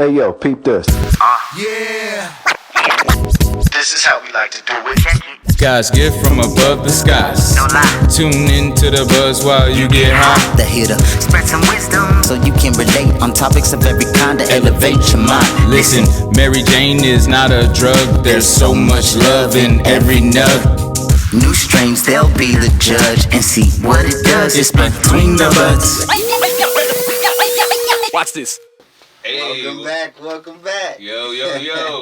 Hey yo, peep this. Yeah. This is how we like to do it. God's gift from above the skies. No lie. Tune into the buzz while you get high. The hitter. Spread some wisdom so you can relate on topics of every kind to elevate your mind. Listen, Mary Jane is not a drug. There's so much love in every nug. New strains, they'll be the judge and see what it does. It's between the buds. Watch this. Hey, welcome back. Yo,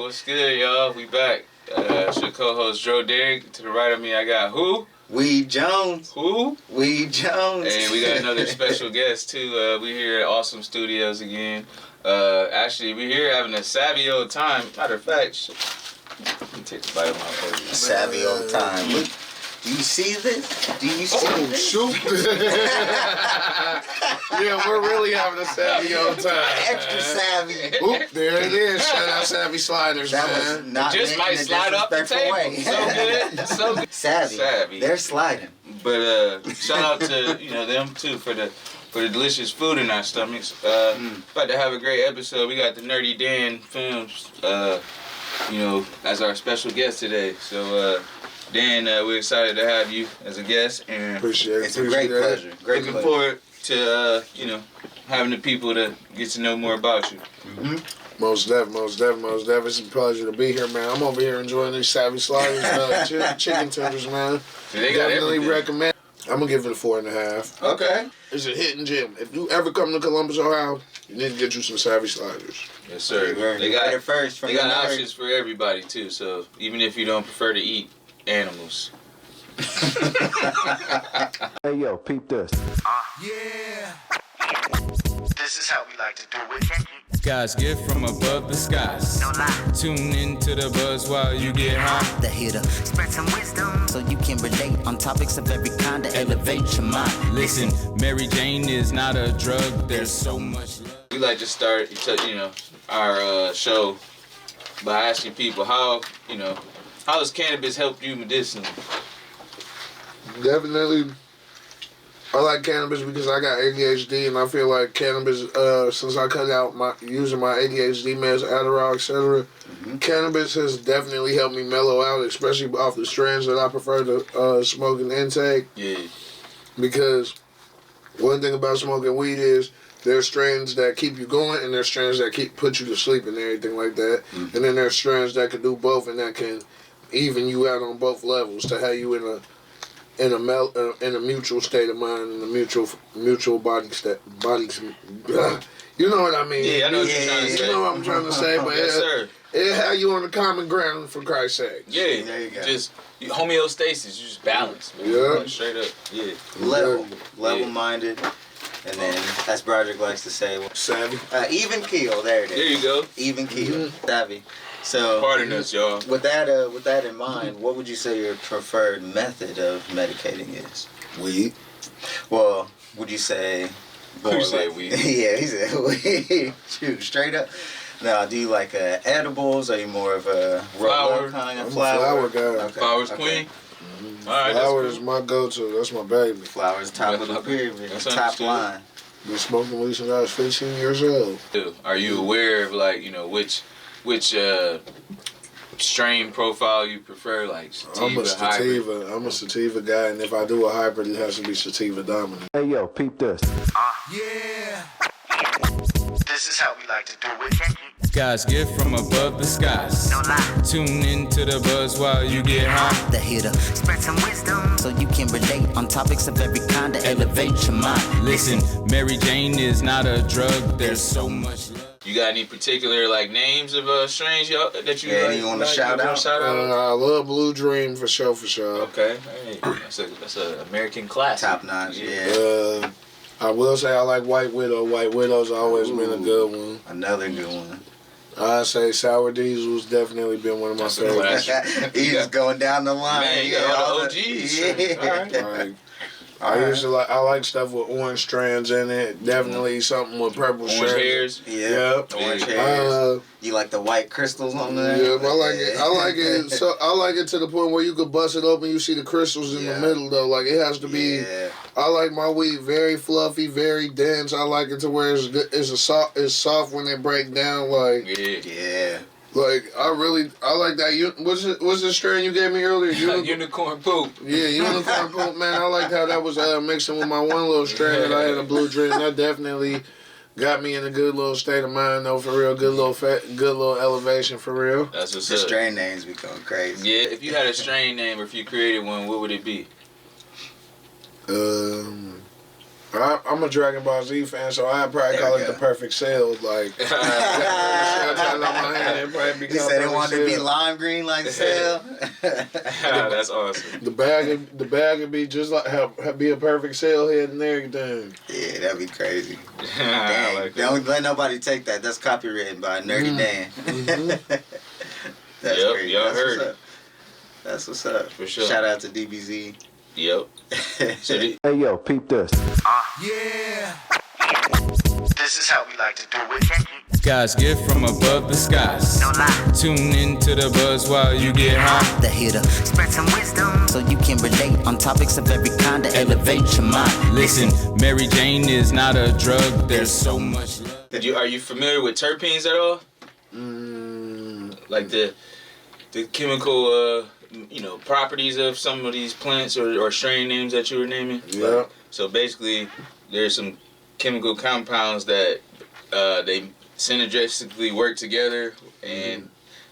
what's good, y'all? We back. It's your co-host, Joe Derrick. To the right of me, I got who? Weed Jones. Who? Weed Jones. And we got another special guest, too. We here at Awsom Studios again. Actually, we here having a savvy old time. Matter of fact, let me take a bite of my plate. Savvy old time. Look, do you see this? Do you see this? Shoot. Yeah, we're really having a savvy old time. Extra savvy. Oop, there it is. Shout out Savvy Sliders, That was man. not Just meant might in a slide off the disrespectful table. way. So good. So good. Savvy. They're sliding. But shout out to them too for the delicious food in our stomachs. About to have a great episode. We got the NerdyDan films, as our special guest today. So Dan, we're excited to have you as a guest, and Appreciate it. It's a great pleasure. Great looking pleasure. forward to having the people to get to know more about you. Mm-hmm. Most definitely. It's a pleasure to be here, man. I'm over here enjoying these Savvy Sliders, chicken tenders, man. They got Definitely everything. recommend. I'm gonna give it a 4.5. Okay. It's a hidden gem. If you ever come to Columbus, Ohio, you need to get you some Savvy Sliders. Yes, sir. They got it first from They got the nerd. options for everybody too. So even if you don't prefer to eat animals. Hey yo, peep this. Yeah. This is how we like to do it. God's gift from above the skies. No lie. Tune into the buzz while you get high. The hitter. Spread some wisdom so you can relate on topics of every kind to elevate your mind. Listen, Mary Jane is not a drug. There's so much love. We like to start, our show by asking people how has cannabis helped you medicinally? Definitely. I like cannabis because I got ADHD, and I feel like cannabis, since I cut out using my ADHD meds, Adderall, etc., cannabis has definitely helped me mellow out, especially off the strands that I prefer to smoke and intake. Yeah. Because one thing about smoking weed is there's strains that keep you going, and there's strains that put you to sleep and everything like that. And then there's strains that can do both, and that can even you out on both levels to have you in a mutual state of mind and a mutual body state. You know what I mean? Yeah, I know what you're trying to say. You know what I'm trying to say, but Yes, sir. it had you on the common ground, for Christ's sake. Yeah, There you go. just homeostasis, you just balance, man. Yeah. Like, straight up, yeah. Level-minded. And then, as Broderick likes to say, Savvy. even keel. There it is. There you go. Even keel. Savvy. So, Pardon us, y'all. with that in mind, what would you say your preferred method of medicating is? Weed. Well, would you say? You say weed. Yeah, he said weed. Shoot, straight up. Now, do you like edibles? Are you more of a Flower. kind of I'm a flower? flower guy. Okay. Flowers okay. Queen. All right, Flower that's is my go-to. That's my baby. Flowers, top of the Okay. pyramid, That's top understood. line. Been smoking weed since I was 15 years old. cool. Are you aware of which strain profile you prefer, like sativa, hybrid? I'm a sativa guy, and if I do a hybrid, it has to be sativa dominant. Hey yo, peep this. Yeah. This is how we like to do it. God's gift from above the skies. No lie. Tune into the buzz while you get high. The hitter. Spread some wisdom so you can relate on topics of every kind to elevate your mind. Listen, Mary Jane is not a drug. There's so much love. You got any particular names of strains that you Yeah, you wanna shout out? I love Blue Dream for sure. Okay, hey, that's a American classic. Top notch, yeah. I will say I like White Widow. White Widow's always been a good one. Another good one. I say Sour Diesel's definitely been one of my That's a favorites. classic. He's just going down the line. Man, you got all the OGs. Yeah. All right. Like, I like stuff with orange strands in it. Definitely something with purple Orange strands. hairs. Yeah. Yep. Orange hairs. You like the white crystals on there? Yeah, I like it. I like it. So I like it to the point where you could bust it open. You see the crystals in the middle though. Like it has to be. Yeah. I like my weed very fluffy, very dense. I like it to where it's soft when they break down. Like Yeah. Like I like that. What's the strain you gave me earlier? Unicorn poop. Yeah, unicorn poop, man. I liked how that was mixing with my one little strain that I had a blue drink. That definitely got me in a good little state of mind, though, for real. Good little elevation, for real. That's what's The up. strain names become crazy. Yeah, if you had a strain name or if you created one, what would it be? I'm a Dragon Ball Z fan, so I'd probably call it the perfect cell. Like, He said it wanted to be lime green like cell. That's awesome. The bag would be just like be a perfect cell head and everything. Yeah, that'd be crazy. I Dang, like that. don't let nobody take that. That's copywritten by NerdyDan. That's Yep, crazy. y'all That's heard what's it. up. That's what's up. For sure. Shout out to DBZ. Yep. So Hey, yo, peep this. Yeah. This is how we like to do it. God's gift from above the skies. Tune into the buzz while you get high. The hitter. Spread some wisdom so you can relate on topics of every kind to elevate your mind. Listen, Mary Jane is not a drug. There's so much love. Are you familiar with terpenes at all? Like the chemical properties of some of these plants or strain names that you were naming? Yeah. So basically, there's some chemical compounds that they synergistically work together, and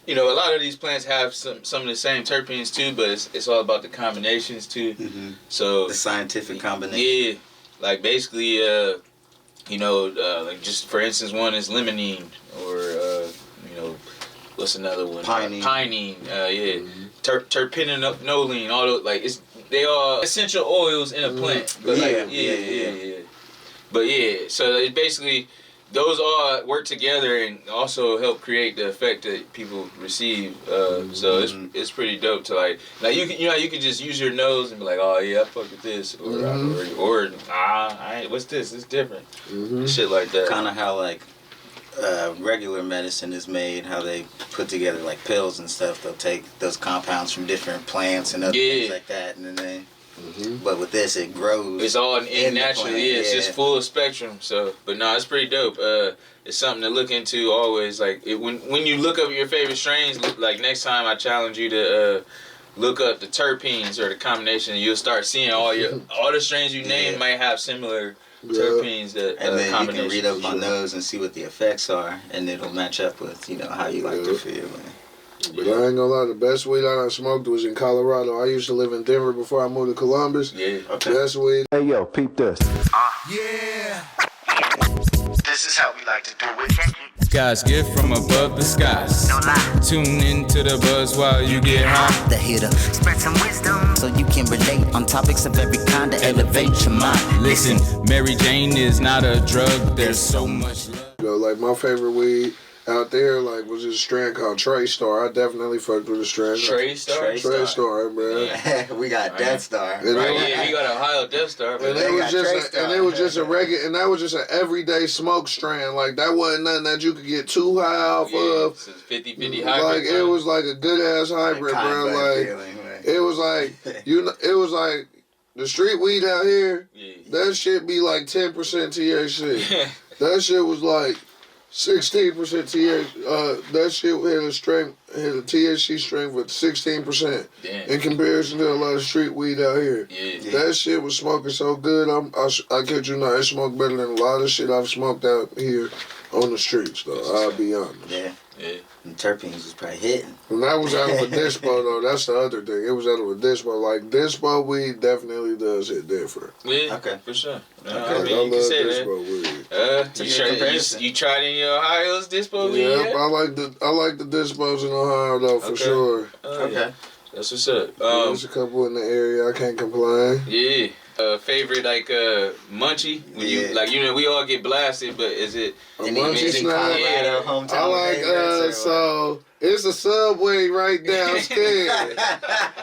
a lot of these plants have some of the same terpenes too, but it's all about the combinations too. So The scientific combination. yeah, like basically, like just for instance, one is limonene, or what's another one? Pinene. Terpenoline, all those, like they are essential oils in a plant. But Yeah. But so it basically those all work together and also help create the effect that people receive. So it's pretty dope to like you can just use your nose and be like, oh yeah, I fuck with this, or I ain't, what's this? It's different. Shit like that. Kind of how like regular medicine is made, how they put together like pills and stuff. They'll take those compounds from different plants and other things like that, and then they. But with this, it grows. It's all in the naturally. plant, Yeah, it's just full spectrum. So, but no, it's pretty dope. It's something to look into always. Like when you look up your favorite strains, like next time I challenge you to look up the terpenes or the combination, and you'll start seeing all the strains you named might have similar terpenes that and then you can read up combinations. on those and see what the effects are, and it'll match up with how you like to feel. But I ain't gonna lie, the best weed I done smoked was in Colorado. I used to live in Denver before I moved to Columbus. Yeah. Okay. Best weed. Hey, yo, peep this. Yeah. This is how we like to do it. God's gift from above the skies. Tune into the buzz while you get high. The hitter. Spread some wisdom so you can relate on topics of every kind to elevate your mind. Listen, Mary Jane is not a drug. There's so much love. Like my favorite weed out there, like was this strand called Trey Star. I definitely fucked with the strand. Trey Star. Trey Star, man. We got Death Star. And Right, it- yeah, we got Ohio Death Star. And But it was got just Trey a, Star. and it was just a regular, and that was just an everyday smoke strand. Like that wasn't nothing that you could get too high off of. it's 50-50 hybrid. Like it was like a good ass hybrid, bro. Like it was like it was like the street weed out here. That shit be like 10% THC. That shit was like 16% THC. That shit hit a THC strength with 16% in comparison to a lot of street weed out here. That shit was smoking so good. I kid you not, it smoked better than a lot of shit I've smoked out here on the streets, though. I'll be honest. Yeah. And terpenes was probably hitting. And that was out of a dispo, though. That's the other thing. It was out of a dispo. Like, dispo weed definitely does hit different. Yeah, Okay. for sure. I I mean, you love can say dispo that. weed. You tried any Ohio's dispo weed Yep, yet? I like the dispos in Ohio, though, for sure. Okay. That's what's up. There's a couple in the area. I can't complain. Yeah. Favorite munchie? When you we all get blasted, but is it A Any munchie amazing snack? Colorado hometown I like favorites, or so it's a Subway right downstairs.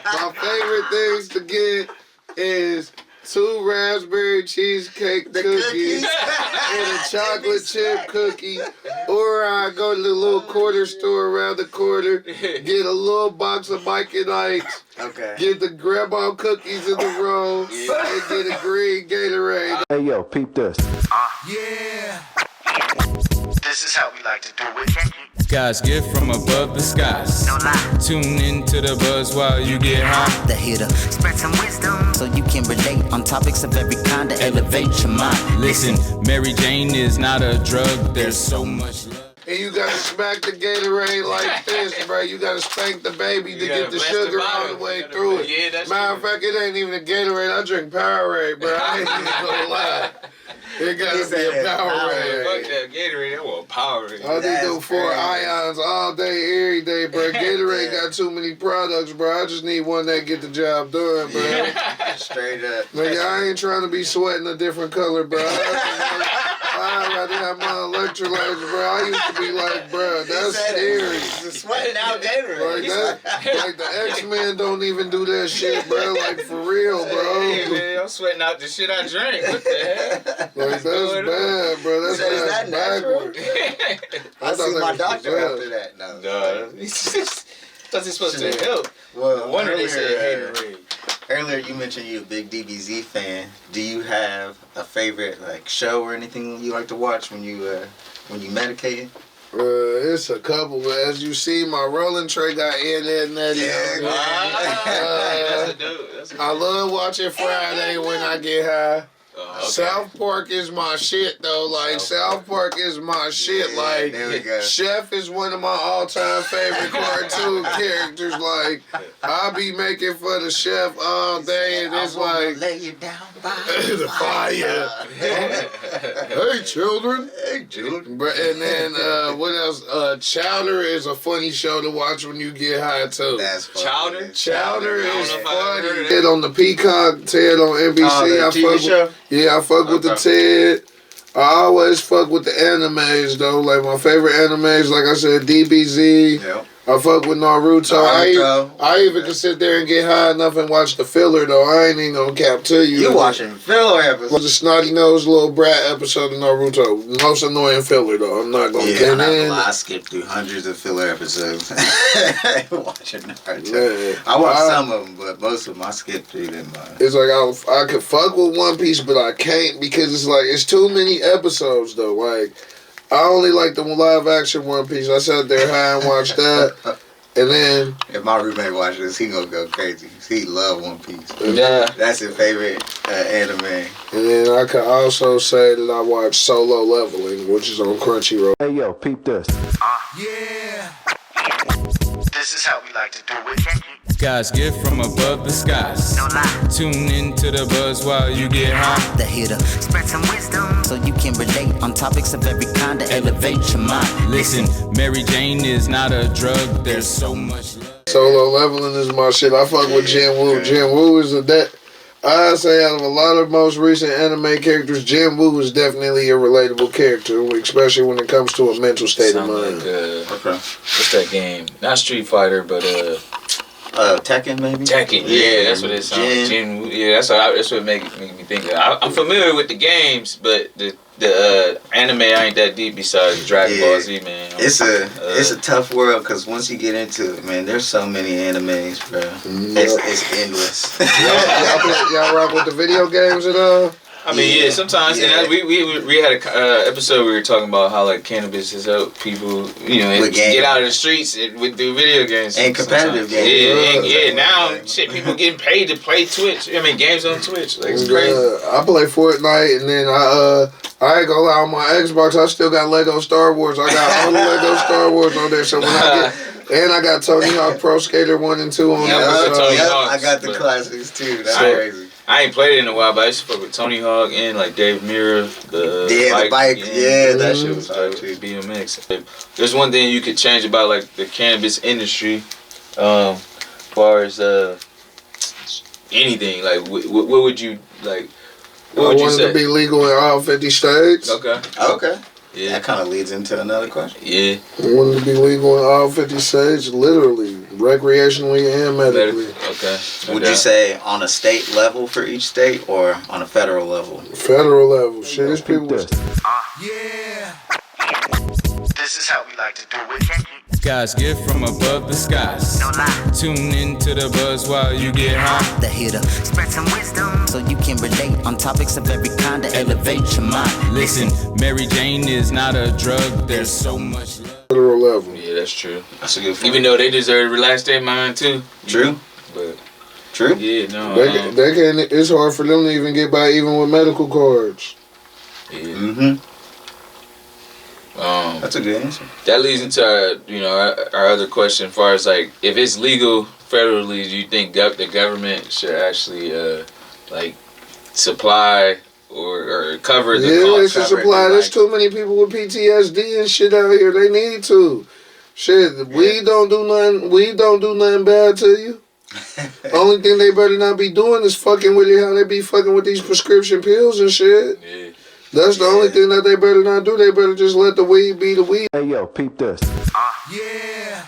My favorite things to get is 2 raspberry cheesecake cookies and a chocolate chip cookie. Or I go to the little quarter store around the corner, get a little box of Mike and Ike's, get the grandma cookies in the roll, and get a green Gatorade. Hey, yo, peep this. Yeah. This is how we like to do it. God's gift from above the skies. No lie. Tune into the buzz while you get high. The hitter, spread some wisdom so you can relate on topics of every kind to elevate your mind. Listen, Mary Jane is not a drug. There's so much love. And you gotta smack the Gatorade like this, bro. You gotta spank the baby to get the sugar all the way through it. Yeah, that's Matter of fact, it ain't even a Gatorade. I drink Powerade, bro. I ain't even gonna lie. It gotta be a Powerade. Fuck that Gatorade. I want Powerade. I just do 4 ions all day, every day, bro. Gatorade got too many products, bro. I just need one that get the job done, bro. Straight up. Nigga, I ain't trying to be sweating a different color, bro. I'd rather have my electrolytes, bro. I used to be like, bro, that's scary. He's sweating out Gatorade. Like the X-Men don't even do that shit, bro. Like for real, Hey, bro. man, I'm sweating out the shit I drink. What the hell? Like that's bad, bro. That's Is that natural? backwards. I thought see that my was doctor bad. after that. No. Duh. Thought it's supposed to help. Well, No wonder they said Haterade. earlier you mentioned you're a big DBZ fan. Do you have a favorite like show or anything you like to watch when you medicate? It's a couple, but as you see, my rolling tray got in Netty. That's a dude. That's a I love watching Friday when I get high. okay. South Park is my shit though. Like South Park is my shit. Like there we go. Chef is one of my all-time favorite cartoon characters. Like I be making for the chef all day, and it's like lay you down by the fire. Hey children. Hey, dude. And then what else? Chowder is a funny show to watch when you get high too. That's funny. Chowder? Chowder I don't is know if I heard funny. of Ted on the Peacock, Ted on NBC. Oh, the I TV fuck show? with, yeah, I fuck with the Ted. I always fuck with the animes though. Like my favorite animes, like I said, DBZ. Yep. I fuck with Naruto. I even can sit there and get high enough and watch the filler though. I ain't even gonna cap to you. You watching filler episodes? Was a snotty nosed little brat episode of Naruto. Most annoying filler though. I'm not gonna Yeah, get I'm not gonna in. lie, I skipped through hundreds of filler episodes. Watching Naruto. Yeah. I watched some of them, but most of them I skipped through them. It's like I could fuck with One Piece, but I can't because it's like it's too many episodes though. Like I only like the live action One Piece. I sat there high and watched that, and then If my roommate watches this, he gonna go crazy. He love One Piece. Yeah. That's his favorite anime. and then I could also say that I watched Solo Leveling, which is on Crunchyroll. Hey, yo, peep this. Yeah. This is how we like to do it. God's gift from above the skies. No lie. Tune into the buzz while you get high. The hitter, spread some wisdom so you can relate on topics of every kind to elevate your mind. Listen, Mary Jane is not a drug. There's so much love. Solo Leveling is my shit. I fuck with Jin Woo. Jin Woo is I say out of a lot of most recent anime characters, Jin Woo is definitely a relatable character, especially when it comes to a mental state of Sound mind. like, Okay. what's that game? Not Street Fighter, but Tekken maybe? Tekken. Yeah, that's what it sounds like. Jin. Yeah, that's what make me think of. I'm familiar with the games, but the anime I ain't that deep besides Dragon Ball Z, man. It's a tough world because once you get into it, man, there's so many animes, bro. It's endless. Y'all rock with the video games at all? I mean, yeah, sometimes, Yeah. and we had a episode where we were talking about how like cannabis has helped people, and With get games. out of the streets and do video games And competitive sometimes. games. Yeah, now shit, people getting paid to play Twitch. I mean, games on Twitch, like it's crazy. I play Fortnite, and then I ain't gonna lie, on my Xbox, I still got Lego Star Wars. I got all the Lego Star Wars on there, so when I got Tony Hawk Pro Skater 1 and 2 on Yeah, there. Tony So, Hawk. I got the but- classics too. That's I- crazy. I ain't played it in a while, but I used to fuck with Tony Hawk and like Dave Mirra, the bike. Yeah, that shit was hard too. BMX. There's one thing you could change about like the cannabis industry, as far as anything. Like, what would you like? What I would you wanted say? to be legal in all 50 states. Okay. Okay. Yeah. That kind of leads into another question. Yeah. I wanted to be legal in all 50 states, literally. recreationally and medically. Okay. Would you say on a state level for each state or on a federal level? Federal level. Shit, these Peep people. this. Yeah. This is how we like to do it. God's gift from above the skies. Tune into the buzz while you get high. The hitter, spread some wisdom so you can relate on topics of every kind to elevate your mind. Listen, Mary Jane is not a drug. There's so much love. Federal level. Yeah, that's true. That's a good point. Even though they deserve to relax their mind too. True. But True. yeah, no. They can't. It's hard for them to even get by even with medical cards. Yeah. Mm-hmm. That's a good answer. That leads into our other question, as far as like if it's legal federally, do you think the government should actually like supply or cover the Yeah, cost? they should supply. There's too many people with PTSD and shit out here. They need to. Shit, we don't do nothing. We don't do nothing bad to you. Only thing they better not be doing is fucking with it. How they be fucking with these prescription pills and shit. Yeah. That's the only thing that they better not do. They better just let the weed be the weed. Hey, yo, peep this. Yeah.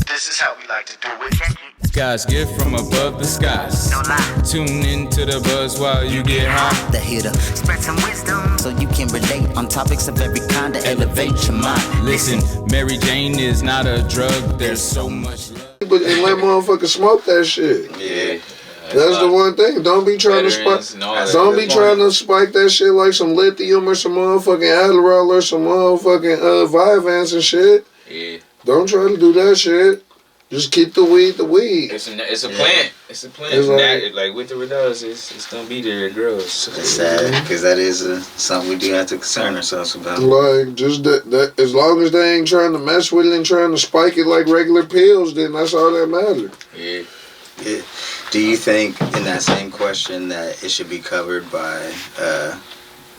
This is how we like to do it. God's gift from above the skies. Tune into the buzz while you get high. The hitter, spread some wisdom so you can relate on topics of every kind to elevate your mind. Listen, Mary Jane is not a drug. There's so much love. But and let motherfuckers smoke that shit. Yeah. That's the one thing. Don't be trying to spike. Don't be trying to spike that shit like some lithium or some motherfucking Adderall or some motherfucking Vyvanse and shit. Yeah. Don't try to do that shit. Just keep the weed the weed. It's a plant. It's a plant. It's like with the Redos, it's gonna be there. It grows. It's sad because that is something we do have to concern ourselves about. Like, just that as long as they ain't trying to mess with it and trying to spike it like regular pills, then that's all that matters. Yeah. Yeah. Do you think, in that same question, that it should be covered by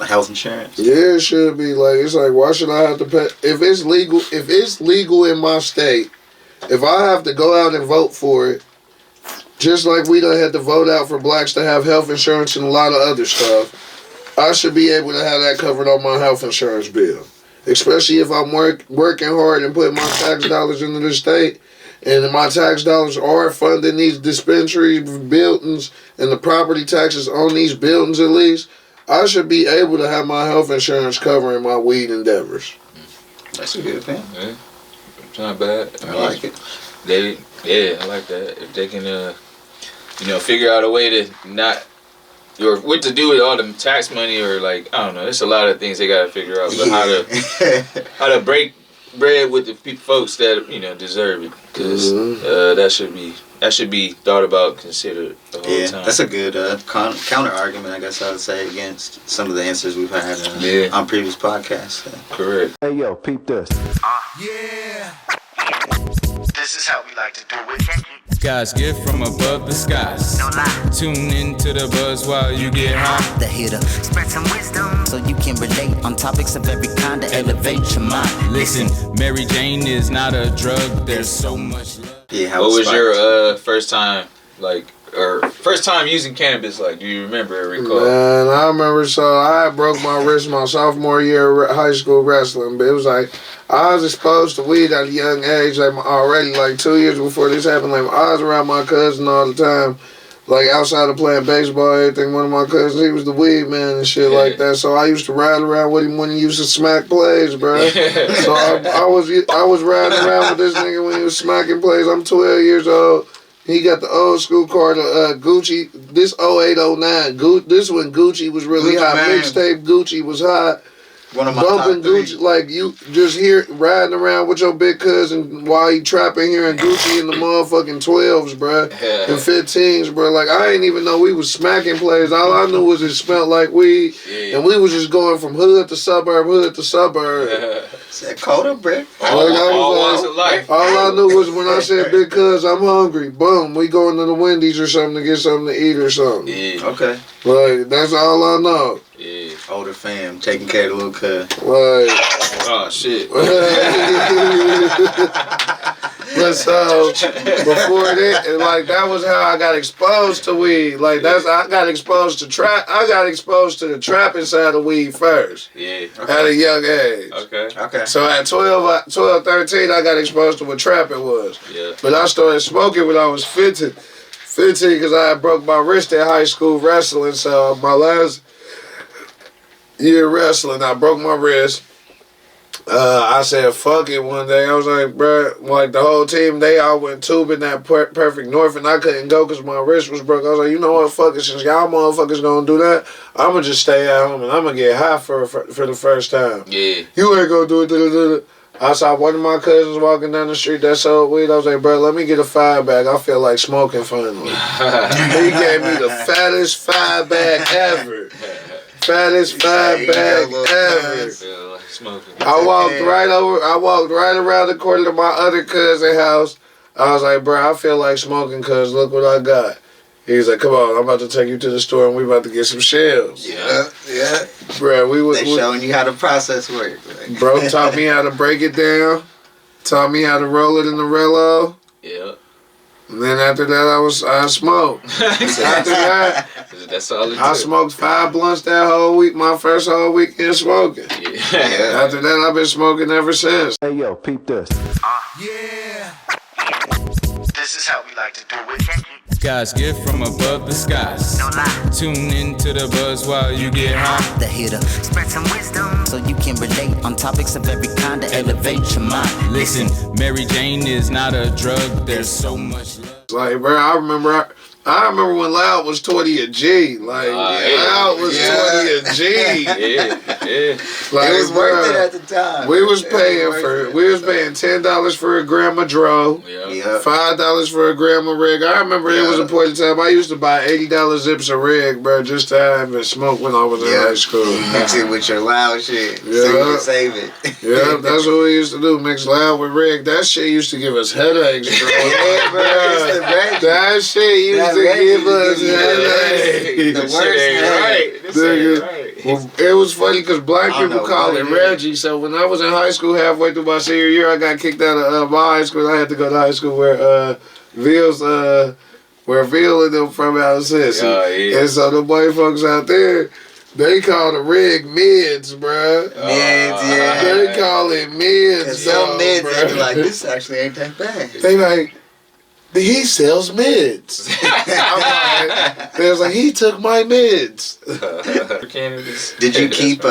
health insurance? Yeah, it should be. Like, it's like, why should I have to pay? If it's legal in my state, if I have to go out and vote for it, just like we done had to vote out for blacks to have health insurance and a lot of other stuff, I should be able to have that covered on my health insurance bill. Especially if I'm working hard and putting my tax dollars into the state, and my tax dollars are funding these dispensaries, buildings, and the property taxes on these buildings at least, I should be able to have my health insurance covering my weed endeavors. That's a good thing. Yeah. It's not bad. I like it. I like that. If they can, figure out a way to not, or what to do with all the tax money, or like, I don't know. There's a lot of things they gotta figure out, but how to break bread with the folks that deserve it, because that should be thought about, considered the whole time. That's a good counter argument, I guess I would say, against some of the answers we've had on previous podcasts. Correct. Hey, yo, peep this. Yeah. This is how we like to do it. God's gift from above the skies. Tune into the buzz while you get high. The hitter, spread some wisdom so you can relate on topics of every kind to elevate your mind. Listen, Mary Jane is not a drug. There's so much love. Yeah, what was your first time using cannabis like? Do you remember or recall? Man, I remember. So I broke my wrist my sophomore year of high school wrestling, but it was like I was exposed to weed at a young age, like already like 2 years before this happened. Like I was around my cousin all the time, like outside of playing baseball, everything. One of my cousins, he was the weed man and shit like that. So I used to ride around with him when he used to smack plays, bro. So I was riding around with this nigga when he was smacking plays. I'm 12 years old. He got the old school car, Gucci. This 0809. This when Gucci was really hot. Mixtape Gucci was hot. One of my bumping top Gucci, like you just hear riding around with your big cousin while he trapping here in Gucci in the motherfucking 12s, bruh, and 15s, bruh. Like I ain't even know we was smacking plays. All I knew was it smelled like weed, and we was just going from hood to suburb. Is that colder, Brick? All I knew was when I said, "Big cuz, I'm hungry." Boom, we going to the Wendy's or something to get something to eat or something. Yeah. Okay. Like that's all I know. Yeah. Older fam, taking care of the little cuz. Like, oh shit. like so before that, like that was how I got exposed to weed. Like I got exposed to I got exposed to the trapping side of weed first. Yeah. At a young age. Okay. So at 12, 13, I got exposed to what trapping was. Yeah. But I started smoking when I was 15 because I had broke my wrist at high school wrestling. So my last year wrestling, I broke my wrist. I said, fuck it one day. I was like, bruh, like the whole team, they all went tubing that Perfect North, and I couldn't go because my wrist was broke. I was like, you know what, fuck it, since y'all motherfuckers gonna do that, I'm gonna just stay at home and I'm gonna get high for the first time. Yeah. You ain't gonna do it. I saw one of my cousins walking down the street that sold weed. I was like, bro, let me get a 5-bag. I feel like smoking finally. He gave me the fattest 5-bag ever. Fattest 5-bag ever. I walked right around the corner to my other cousin's house. I was like, bro, I feel like smoking cuz look what I got. He's like, come on, I'm about to take you to the store and we about to get some shells. Yeah. Bro, They showing you how the process works. Right? Bro taught me how to break it down. Taught me how to roll it in the Rello. Yeah. And then after that, I smoked. After that, that's all it took. I smoked 5 blunts that whole week, my first whole weekend smoking. Yeah. After that, I've been smoking ever since. Hey, yo, peep this. Yeah. This is how we like to do it. God's gift from above the skies. Tune into the buzz while you get high. The hitter, spread some wisdom so you can relate on topics of every kind to elevate your mind. Listen, Mary Jane is not a drug. There's so much love. Like, bro, I remember when Loud was 20 a G. Like, Loud was 20 a G. Yeah. Like, It was worth it at the time. We was paying $10 for a gram of dro. Yeah. $5 for a gram of reg. I remember it was a point in time I used to buy $80 zips of reg, bro, just to have it smoke when I was in high school. Mix it with your Loud shit. Yeah. So you can save it. Yeah, that's what we used to do. Mix Loud with reg. That shit used to give us headaches, bro. Yeah, bro. It's the reg. That shit used to give us The headaches. worst Right. Well, it was funny because black I don't people know call what it it Reggie. So when I was in high school, halfway through my senior year, I got kicked out of my high school. I had to go to high school where Ville and them from out of Cincy. Yeah. And so the white folks out there, they call the reg mids, bruh. Mids, yeah. They call it mids, Cause some mids, they be bruh. like, this actually ain't that bad. They like, he sells mids. I'm like, they was like, he took my mids. Did you keep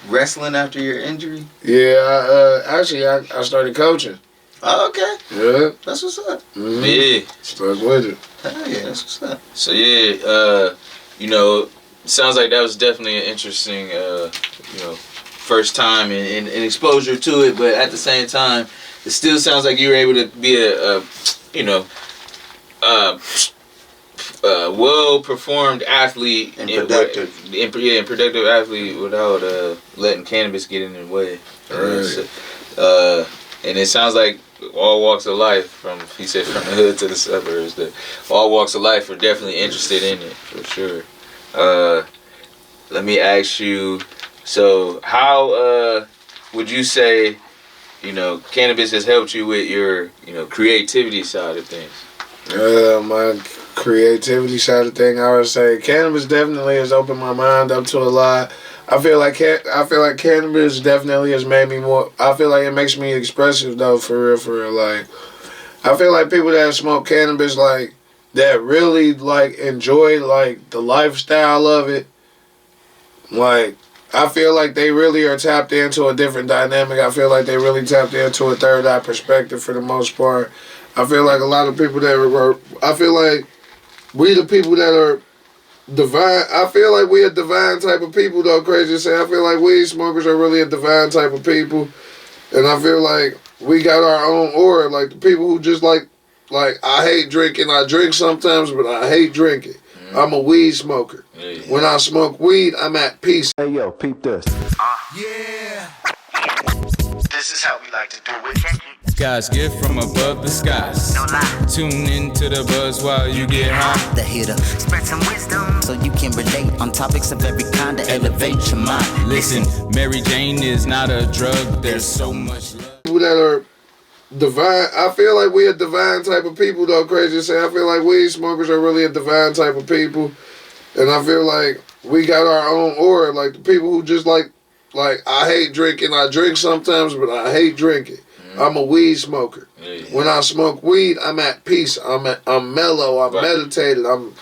wrestling after your injury? Yeah, actually, I started coaching. Oh, okay. Yeah. That's what's up. Mm-hmm. Yeah. Stuck with it. Hell yeah, that's what's up. So yeah, sounds like that was definitely an interesting, first time and exposure to it. But at the same time, it still sounds like you were able to be a well-performed athlete And productive. and productive athlete without letting cannabis get in the way. Right. And it sounds like all walks of life, from the hood to the suburbs, that all walks of life are definitely interested in it, for sure. Let me ask you, so how would you say, cannabis has helped you with your, creativity side of things? My creativity side of thing, I would say cannabis definitely has opened my mind up to a lot. I feel like cannabis definitely has made me more. I feel like it makes me expressive though, for real. Like, I feel like people that smoke cannabis, like, that really like enjoy like the lifestyle of it. Like, I feel like they really are tapped into a different dynamic. I feel like they really tapped into a third eye perspective for the most part. I feel like a lot of people I feel like we the people that are divine. I feel like we a divine type of people though, crazy to say. I feel like weed smokers are really a divine type of people. And I feel like we got our own aura. Like the people who just like I hate drinking. I drink sometimes, but I hate drinking. I'm a weed smoker. Yeah. When I smoke weed, I'm at peace. Hey, yo, peep this. Yeah. This is how we like to do it. God's gift from above the skies. Tune into the buzz while you get high. The hitter, spread some wisdom so you can relate on topics of every kind to elevate your mind. Listen, Mary Jane is not a drug. There's so much love. People that are divine. I feel like we a divine type of people, though. Crazy to say, I feel like weed smokers are really a divine type of people, and I feel like we got our own aura. Like the people who just like I hate drinking. I drink sometimes, but I hate drinking. I'm a weed smoker. When I smoke weed, I'm at peace. I'm mellow. I'm meditated. I'm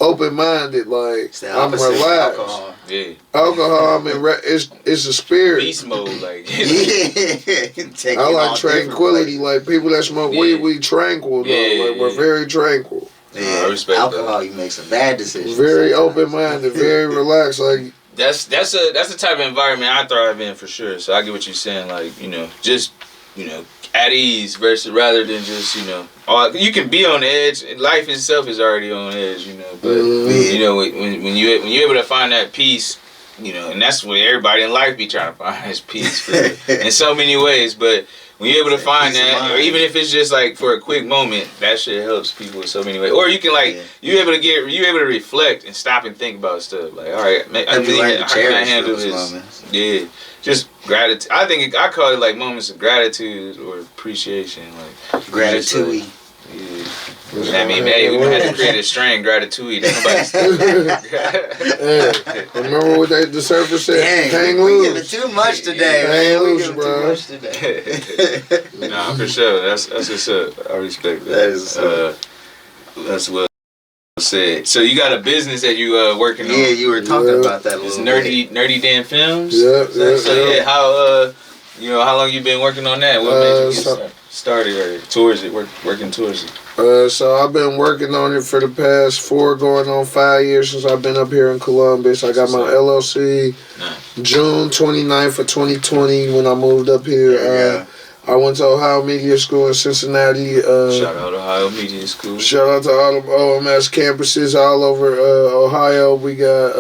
open-minded. Like I'm relaxed. Alcohol. Yeah. Alcohol. It's a spirit. Beast mode, like. I like tranquility. Like people that smoke weed, we tranquil though. Like we're very tranquil. Yeah, I respect alcohol. that. You make some bad decisions. Very open-minded. Very relaxed. Like that's the type of environment I thrive in for sure. So I get what you're saying. Like just. At ease versus rather than just, you can be on edge. Life itself is already on edge, but when you're able to find that peace, and that's what everybody in life be trying to find is peace in so many ways. But when you're able to find that, or even if it's just like for a quick moment, that shit helps people in so many ways. Or you can you able to reflect and stop and think about stuff. Like, all right, how can I handle this? Moments. Yeah. Just gratitude. I think I call it like moments of gratitude or appreciation. Like gratitude. I mean, we had to create a strain, gratitude. Remember what the surfer said? Hang loose. We giving too much today. Hang loose, bro. Too much today. Nah, for sure. That's what's up. I respect that. That is. That's well said. So you got a business that you working on? Yeah, you were talking about that a it's little bit. NerdyDan Films. Yeah. How how long you been working on that? What made you get started or towards it? Working towards it. So I've been working on it for the past 4 going on 5 years since I've been up here in Columbus. I got my LLC June 29th of 2020 when I moved up here. I went to Ohio Media School in Cincinnati. Shout out Ohio Media School. Shout out to all the OMS campuses all over Ohio. We got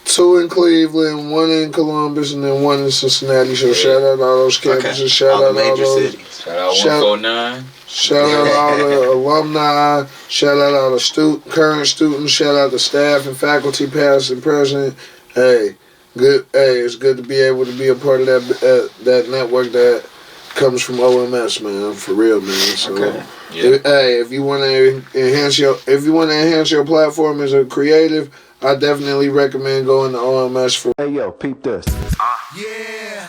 2 in Cleveland, 1 in Columbus, and then 1 in Cincinnati. So shout out all those campuses. Okay. Shout out all major those. cities. Shout out 149. Shout out all the alumni. Shout out all the current students. Shout out the staff and faculty, past and present. Hey, good. Hey, it's good to be able to be a part of that network that comes from OMS, man. For real, man. So, if you want to enhance your platform as a creative, I definitely recommend going to OMS for. Hey yo, peep this. Yeah.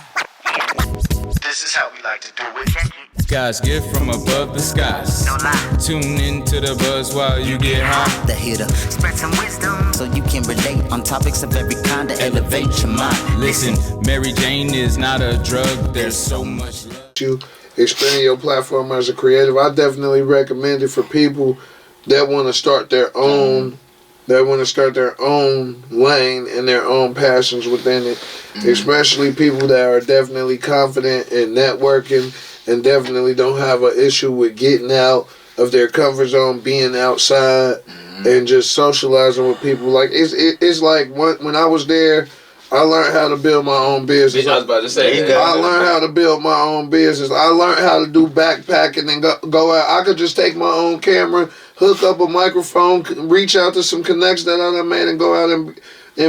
This is how we like to do it. God's gift from above the skies. No lie. Tune into the buzz while you get high. The hitter, spread some wisdom so you can relate on topics of every kind to elevate your mind. Listen, Mary Jane is not a drug. There's so much love. You expanding your platform as a creative. I definitely recommend it for people that want to start their own. That want to start their own lane and their own passions within it, especially people that are definitely confident in networking and definitely don't have an issue with getting out of their comfort zone, being outside, and just socializing with people. Like it's like when I was there, I learned how to build my own business. I was about to say that. I learned how to build my own business. I learned how to do backpacking and go out. I could just take my own camera, hook up a microphone, reach out to some connects that I done made, and go out and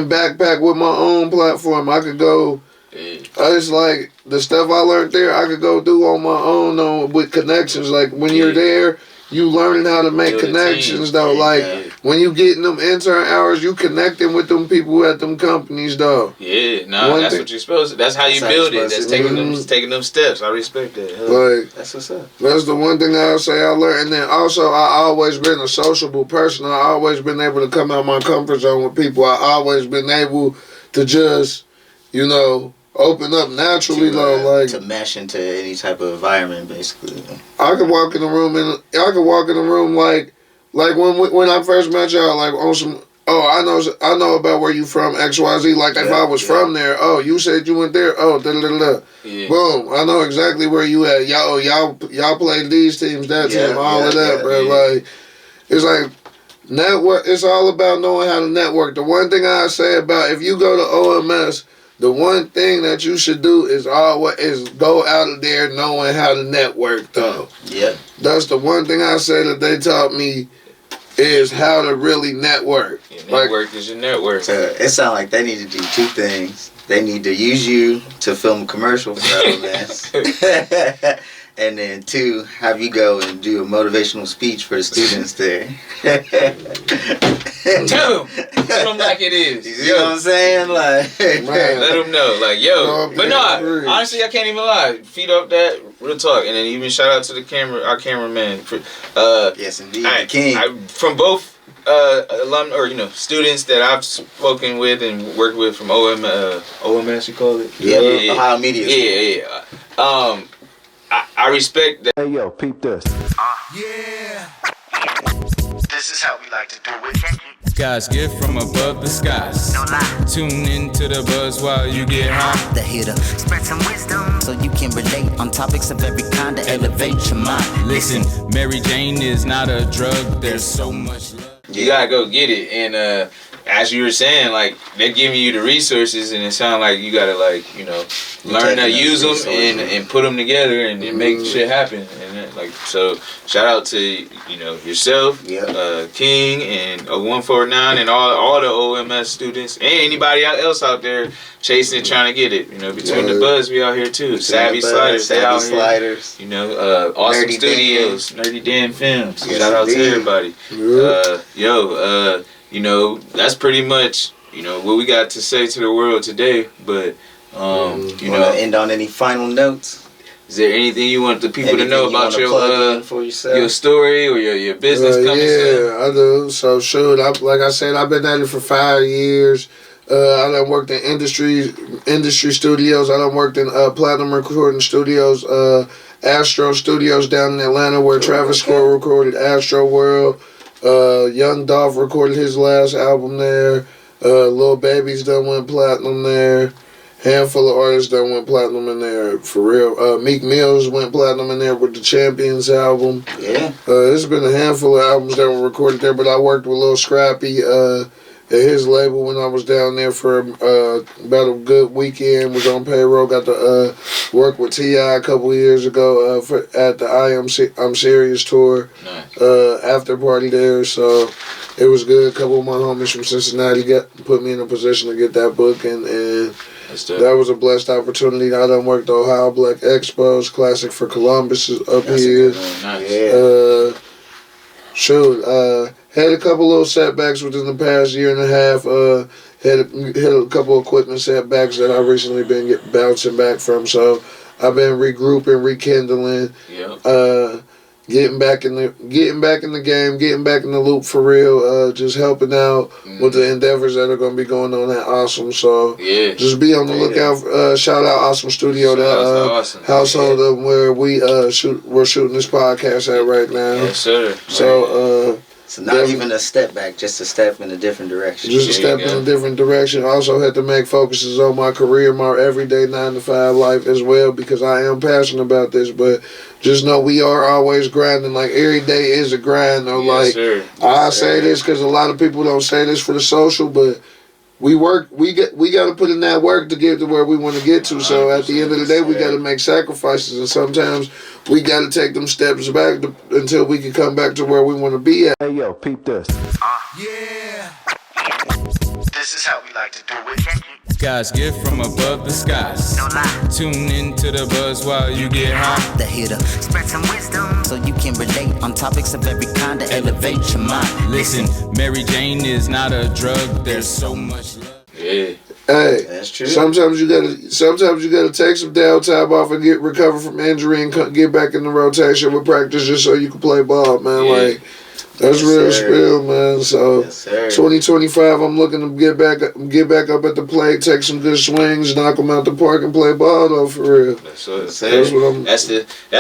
backpack with my own platform. I could go. It's like the stuff I learned there, I could go do on my own with connections. Like when you're there, you learning how to make connections though. Like when you getting them intern hours, you connecting with them people at them companies though. Yeah, that's what you're supposed to. That's how you build it. That's taking them steps. I respect that. Like that's what's up. That's the one thing I'll say I learned. And then also I always been a sociable person. I always been able to come out my comfort zone with people. I always been able to just, open up naturally to mesh into any type of environment, basically. I could walk in the room like when I first met y'all, like on some. Oh, I know about where you from, XYZ. Like if I was from there, oh, you said you went there. Oh, boom, I know exactly where you at. Y'all played these teams, that team, all of that, bro. Like it's like network. It's all about knowing how to network. The one thing I say about if you go to OMS. The one thing that you should do is go out of there knowing how to network, though. Yeah. That's the one thing I say that they taught me is how to really network. Your network is your network. So it sounds like they need to do 2 things. They need to use you to film a commercial for LMS. And then 2, have you go and do a motivational speech for the students there. Tell them like it is. You see what I'm saying? Like, Man. Let them know, like, yo. But no, Agreed. honestly, I can't even lie. Feed up that real talk, and then even shout out to our cameraman. yes, indeed, the king. From both alum or students that I've spoken with and worked with from OMS, you call it? Yeah, Ohio Media School. Yeah. I respect that. Hey yo, peep this. Yeah. This is how we like to do it. God's gift from above the skies. Tune into the buzz while you get high. The hitter, spread some wisdom so you can relate on topics of every kind to elevate your mind. Listen, Mary Jane is not a drug. There's so much love. You gotta go get it, and as you were saying, like, they're giving you the resources, and it sounds like you gotta learn to use them and put them together and make shit happen. And then, so shout out to yourself, King, and 149, and all the OMS students, and anybody else out there chasing, trying to get it. Between the Budz, we out here too. Savvy Sliders, they out here. Awsom Studios, NerdyDan Films. Yes, Shout out to indeed. everybody. That's pretty much, what we got to say to the world today. But, want to end on any final notes? is there anything you want the people Anything to know you about wanna plug in for yourself? your story or your business coming soon? Yeah, I do. So, shoot, like I said, I've been at it for 5 years. I done worked in industry studios. I done worked in Platinum Recording Studios, Astro Studios down in Atlanta, where Travis Scott recorded Astro World. Young Dolph recorded his last album there. Lil Baby's done went platinum there. Handful of artists done went platinum in there, for real. Meek Mills went platinum in there with the Champions album. Yeah. There's been a handful of albums that were recorded there, but I worked with Lil Scrappy at his label when I was down there for about a good weekend. Was on payroll. Got to work with T.I. a couple of years ago at the I'm Serious tour. Nice. After party there, so it was good. A couple of my homies from Cincinnati put me in a position to get that book, and that was a blessed opportunity. I done worked the Ohio Black Expos, Classic for Columbus up here. Nice. Yeah. Had a couple little setbacks within the past year and a half. Had a couple equipment setbacks that I recently been bouncing back from. So I've been regrouping, rekindling. Yep. Getting back in the game, getting back in the loop for real. Just helping out with the endeavors that are going to be going on at Awsom. So just be on the lookout. Shout out Awsom Studio, the household where we're shooting this podcast at right now. Yes, sir. So not even a step back, just a step in a different direction. Just a step in a different direction. Also had to make focuses on my career, my everyday 9-to-5 life as well, because I am passionate about this. But just know we are always grinding. Like, every day is a grind. Yes, sir. I say this because a lot of people don't say this for the social, but we got to put in that work to get to where we want to get to. So at the end of the day, we got to make sacrifices, and sometimes we got to take them steps back until we can come back to where we want to be at. Hey yo, peep this. Yeah. This is how we like to do it. God's gift from above the skies. Tune into the buzz while you get high. The hitter, spread some wisdom so you can relate on topics of every kind to elevate your mind. Listen, Mary Jane is not a drug. There's so much love. Yeah. Hey, That's true. Sometimes you gotta take some downtime off and recover from injury and get back in the rotation with practice just so you can play ball, man. Yeah. Like, that's Yes, real sir. spill, man. So Yes, sir. 2025, I'm looking to get back up at the plate, take some good swings, knock them out the park, and play ball though, for real. That's what That's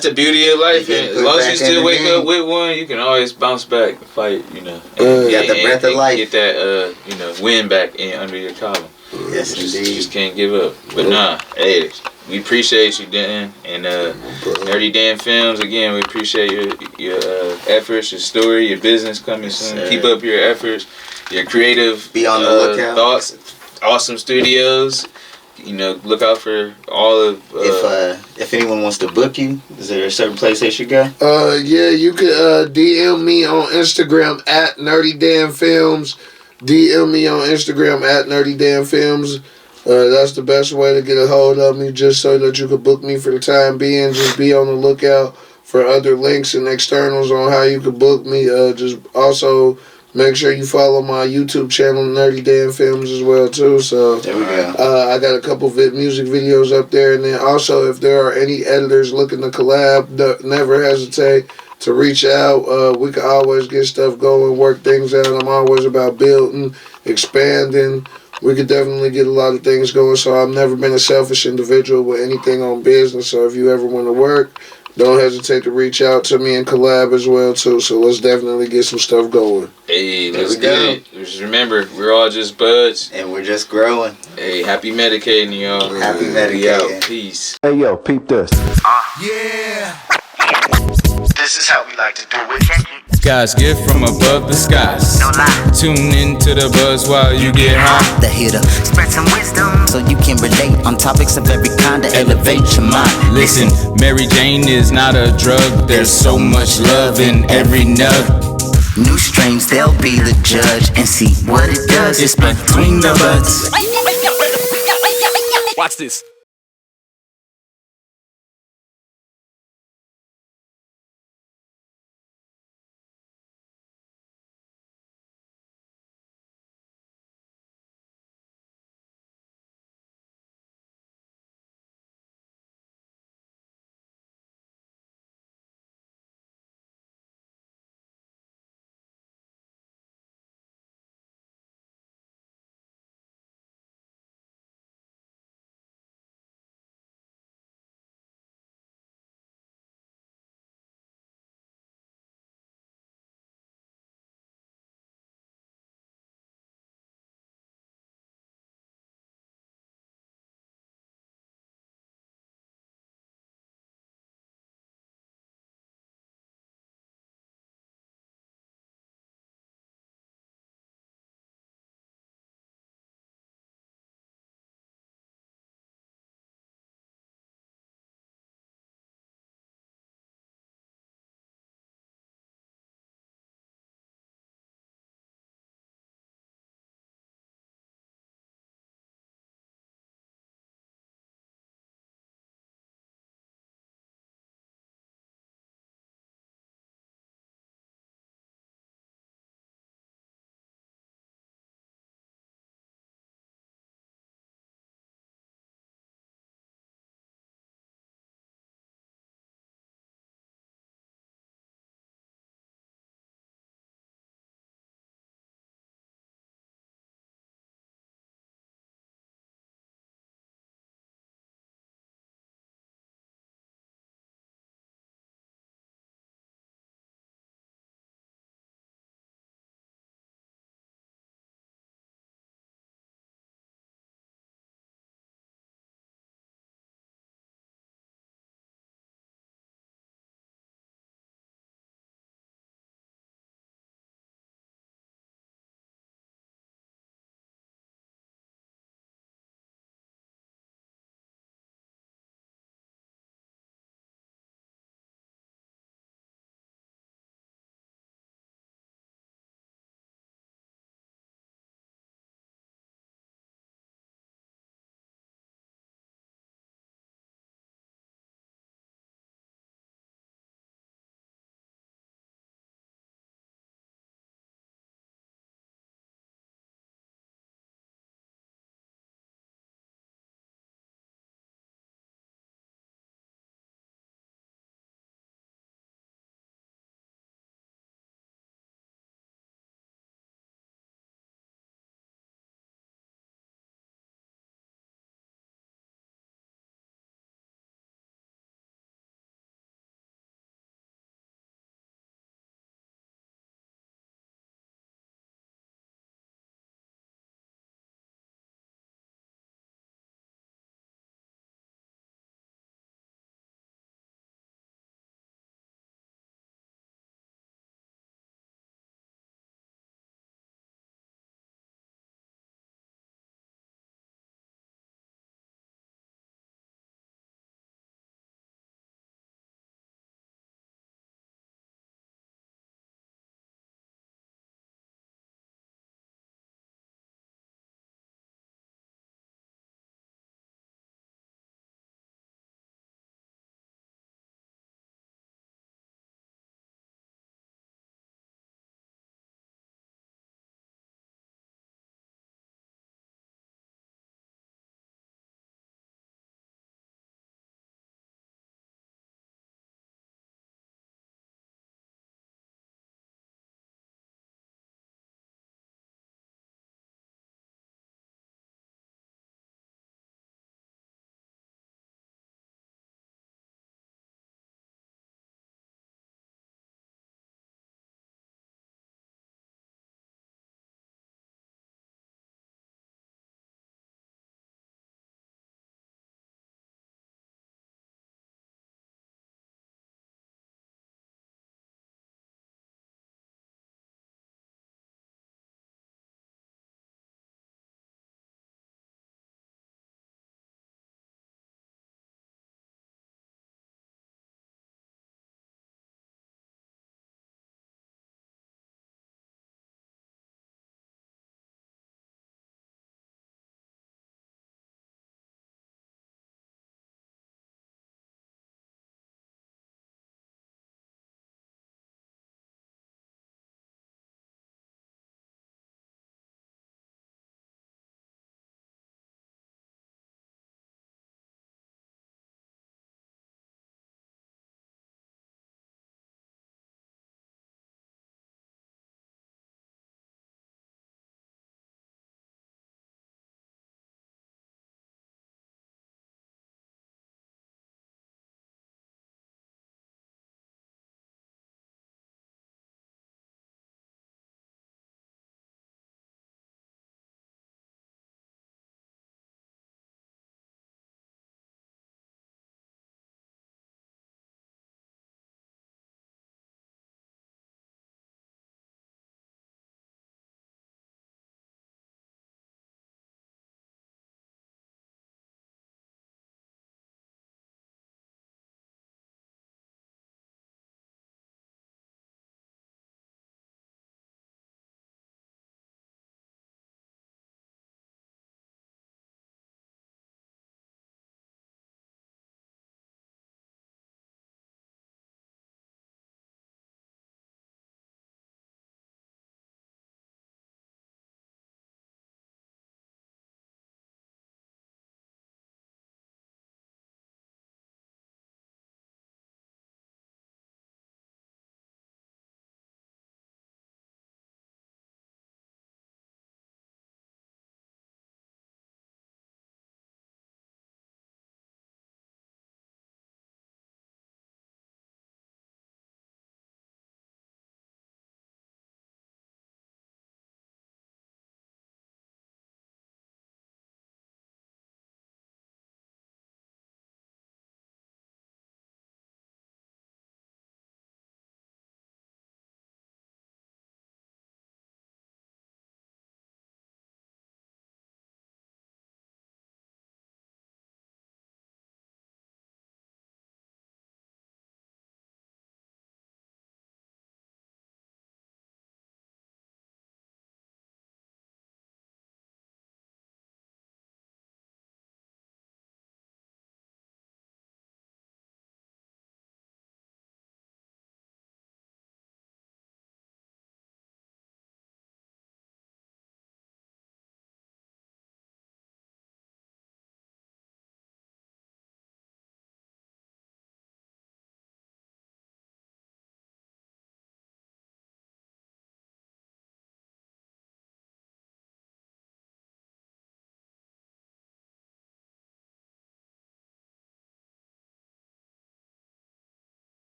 the beauty of life. You get And as put long as back you still in the wake game. up with one, you can always bounce back and fight. You got the breath of life. Get that wind back in under your collar. Yes, indeed. Just can't give up. But nah, hey, we appreciate you, Dan, and NerdyDan Films. Again, we appreciate your efforts, your story, your business coming soon. sir. Keep up your efforts, your creative Be on the lookout. thoughts. Awsom Studios. Look out for all of. If anyone wants to book you, is there a certain place they should go? Yeah, you could DM me on Instagram at NerdyDan Films. DM me on Instagram at NerdyDan Films. That's the best way to get a hold of me, just so that you can book me for the time being. Just be on the lookout for other links and externals on how you can book me. Just also make sure you follow my YouTube channel, NerdyDan Films, as well too. So there we go. I got a couple music videos up there, and then also if there are any editors looking to collab, never hesitate to reach out. We can always get stuff going, work things out. I'm always about building, expanding. We could definitely get a lot of things going. So I've never been a selfish individual with anything on business. So if you ever want to work, don't hesitate to reach out to me and collab as well too. So let's definitely get some stuff going. Hey, let's get it. Just remember, we're all just buds. And we're just growing. Hey, happy medicating, y'all. Happy We medicating. out. Peace. Hey, yo, peep this. Yeah. This is how we like to do it. God's gift from above the skies. No lie. Tune into the buzz while you get high. The hitter, spread some wisdom so you can relate on topics of every kind to elevate your mind. Listen, Mary Jane is not a drug. There's so much love in every nug. New strains, they'll be the judge and see what it does. It's between the buds. Watch this.